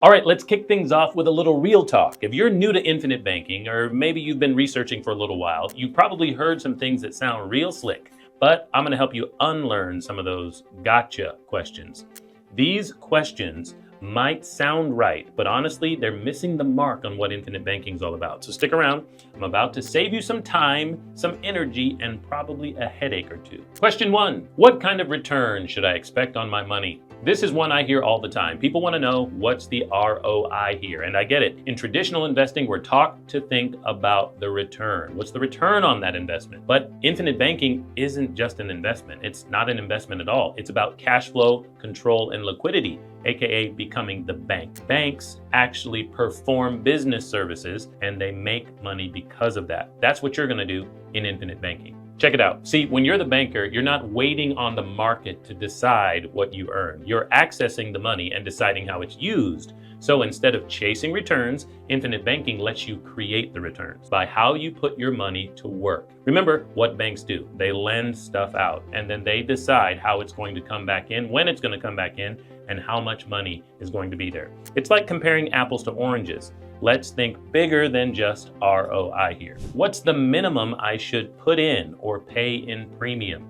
All right, let's kick things off with a little real talk. If you're new to infinite banking, or maybe you've been researching for a little while, you've probably heard some things that sound real slick, but I'm going to help you unlearn some of those gotcha questions. These questions might sound right, but honestly, they're missing the mark on what infinite banking is all about. So stick around. I'm about to save you some time, some energy, and probably a headache or two. Question 1, what kind of return should I expect on my money? This is one I hear all the time. People want to know, what's the ROI here? And I get it. In traditional investing, we're taught to think about the return. What's the return on that investment? But infinite banking isn't just an investment. It's not an investment at all. It's about cash flow, control, and liquidity, aka becoming the bank. Banks actually perform business services and they make money because of that. That's what you're going to do in infinite banking. Check it out. See, when you're the banker, you're not waiting on the market to decide what you earn. You're accessing the money and deciding how it's used. So instead of chasing returns, infinite banking lets you create the returns by how you put your money to work. Remember what banks do. They lend stuff out and then they decide how it's going to come back in, when it's going to come back in, and how much money is going to be there. It's like comparing apples to oranges. Let's think bigger than just ROI here. What's the minimum I should put in or pay in premium?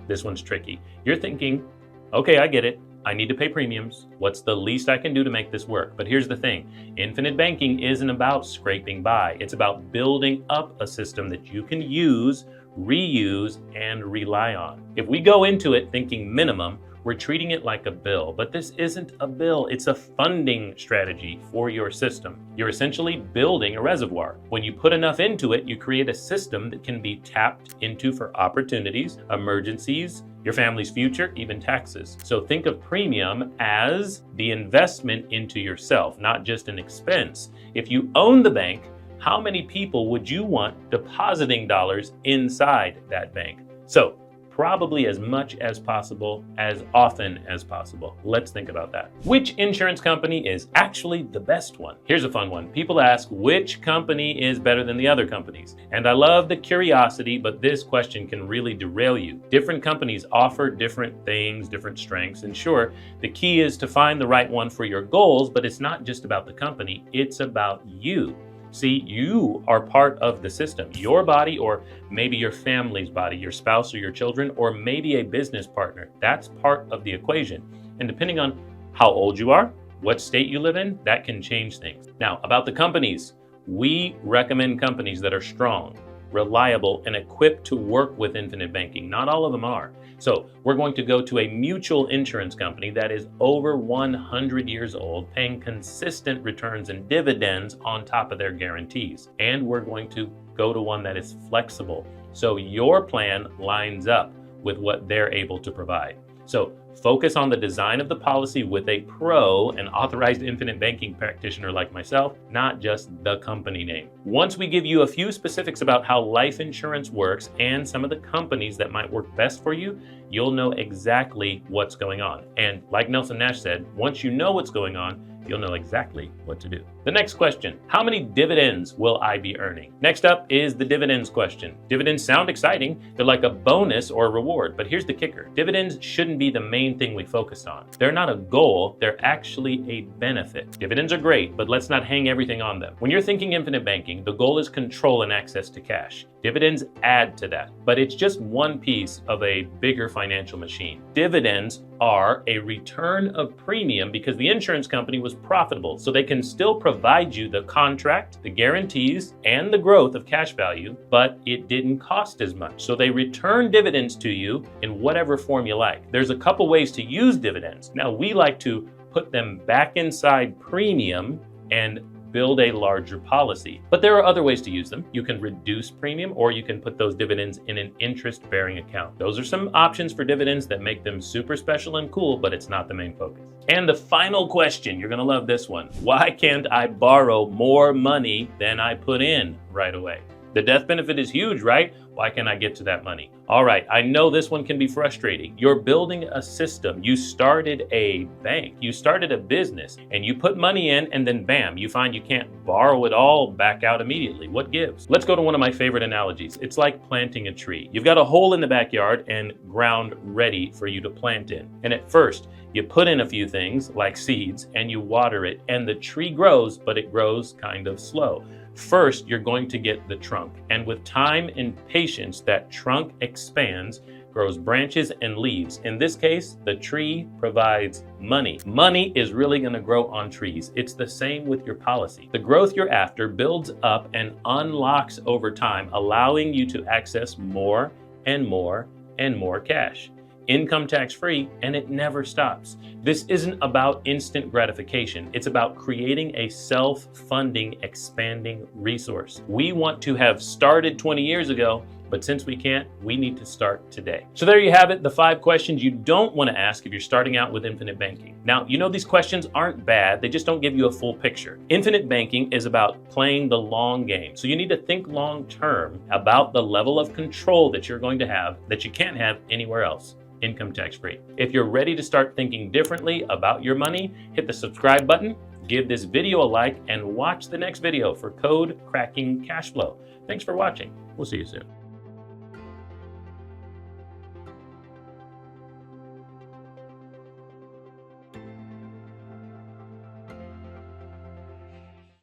This one's tricky. You're thinking, okay, I get it. I need to pay premiums. What's the least I can do to make this work? But here's the thing. Infinite banking isn't about scraping by. It's about building up a system that you can use, reuse, and rely on. If we go into it thinking minimum, we're treating it like a bill, but this isn't a bill. It's a funding strategy for your system. You're essentially building a reservoir. When you put enough into it, you create a system that can be tapped into for opportunities, emergencies, your family's future, even taxes. So think of premium as the investment into yourself, not just an expense. If you own the bank, how many people would you want depositing dollars inside that bank? So probably as much as possible, as often as possible. Let's think about that. Which insurance company is actually the best one? Here's a fun one. People ask which company is better than the other companies. And I love the curiosity, but this question can really derail you. Different companies offer different things, different strengths. And sure, the key is to find the right one for your goals, but it's not just about the company, it's about you. See, you are part of the system. Your body, or maybe your family's body, your spouse or your children, or maybe a business partner. That's part of the equation. And depending on how old you are, what state you live in, that can change things. Now, about the companies, we recommend companies that are strong, reliable, and equipped to work with infinite banking. Not all of them are. So we're going to go to a mutual insurance company that is over 100 years old, paying consistent returns and dividends on top of their guarantees. And we're going to go to one that is flexible, so your plan lines up with what they're able to provide. So focus on the design of the policy with a pro and authorized infinite banking practitioner like myself, not just the company name. Once we give you a few specifics about how life insurance works and some of the companies that might work best for you, you'll know exactly what's going on. And like Nelson Nash said, once you know what's going on, you'll know exactly what to do. The next question, how many dividends will I be earning? Next up is the dividends question. Dividends sound exciting. They're like a bonus or a reward, but here's the kicker. Dividends shouldn't be the main thing we focus on. They're not a goal, they're actually a benefit. Dividends are great, but let's not hang everything on them. When you're thinking infinite banking, the goal is control and access to cash. Dividends add to that, but it's just one piece of a bigger financial machine. Dividends are a return of premium because the insurance company was profitable, so they can still provide you the contract, the guarantees, and the growth of cash value, but it didn't cost as much. So they return dividends to you in whatever form you like. There's a couple ways to use dividends. Now, we like to put them back inside premium and build a larger policy. But there are other ways to use them. You can reduce premium, or you can put those dividends in an interest-bearing account. Those are some options for dividends that make them super special and cool, but it's not the main focus. And the final question, you're gonna love this one. Why can't I borrow more money than I put in right away? The death benefit is huge, right? Why can't I get to that money? All right, I know this one can be frustrating. You're building a system. You started a bank, you started a business, and you put money in, and then bam, you find you can't borrow it all back out immediately. What gives? Let's go to one of my favorite analogies. It's like planting a tree. You've got a hole in the backyard and ground ready for you to plant in. And at first, you put in a few things like seeds and you water it, and the tree grows, but it grows kind of slow. First, you're going to get the trunk, and with time and patience, that trunk expands, grows branches and leaves. In this case, the tree provides money. Money is really going to grow on trees. It's the same with your policy. The growth you're after builds up and unlocks over time, allowing you to access more and more and more cash. Income tax free, and it never stops. This isn't about instant gratification. It's about creating a self-funding, expanding resource. We want to have started 20 years ago, but since we can't, we need to start today. So there you have it, the 5 questions you don't want to ask if you're starting out with infinite banking. Now, you know these questions aren't bad, they just don't give you a full picture. Infinite banking is about playing the long game. So you need to think long term about the level of control that you're going to have that you can't have anywhere else. Income tax free. If you're ready to start thinking differently about your money, hit the subscribe button, give this video a like, and watch the next video for code cracking cash flow. Thanks for watching. We'll see you soon.